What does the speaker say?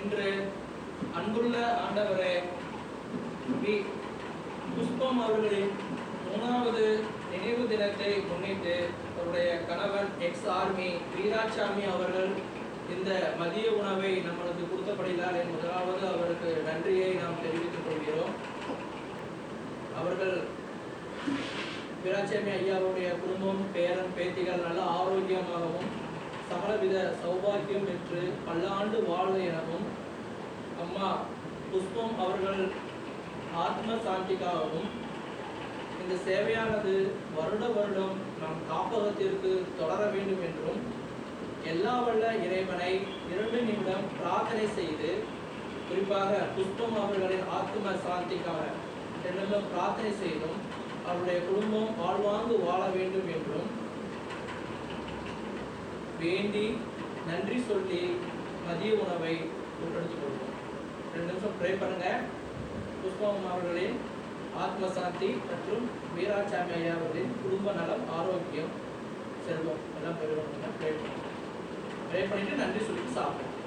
இன்று அன்புள்ள ஆண்டவரே, புஷ்பம் அவர்களின் 3வது நினைவு தினத்தை முன்னிட்டு அவருடைய கணவன் எக்ஸ் ஆர்மி வீராசாமி அவர்கள் இந்த மதிய உணவை நம்மளுக்கு கொடுத்தபடியால் முதலாவது அவருக்கு நன்றியை நாம் தெரிவித்துக் கொள்கிறோம். அவர்கள் வீராசாமி ஐயாவுடைய குடும்பம், பேரன் பேத்திகள் நல்ல ஆரோக்கியமாகவும் சகலவித சௌபாக்கியம் பெற்று பல்லாண்டு வாழ எனவும், அம்மா புஷ்பம் அவர்கள் ஆத்ம சாந்திக்காகவும் இந்த சேவையானது வருடம் நம் காப்பகத்திற்கு தொடர வேண்டும் என்றும் எல்லா வல்ல இறைவனை 2 நிமிடம் பிரார்த்தனை செய்து, குறிப்பாக புஷ்பம் அவர்களின் ஆத்ம சாந்திக்காக 2 நிமிடம் பிரார்த்தனை செய்தும் அவருடைய குடும்பம் வாழ்வாங்கு வாழ வேண்டும் என்றும் வேண்டி நன்றி சொல்லி மதிய உணவை உட்படுத்திக் கொள்வோம். 2 நிமிஷம் ப்ரே பண்ணுங்க. புஷ்பம் அவர்களின் ஆத்ம சாந்தி மற்றும் வீராசாமி ஐயா அவர்களின் குடும்ப நலம், ஆரோக்கியம், செல்வம் எல்லாம் பெறுவோம். ப்ரே பண்ணிட்டு நன்றி சொல்லிட்டு சாப்பிடுவோம்.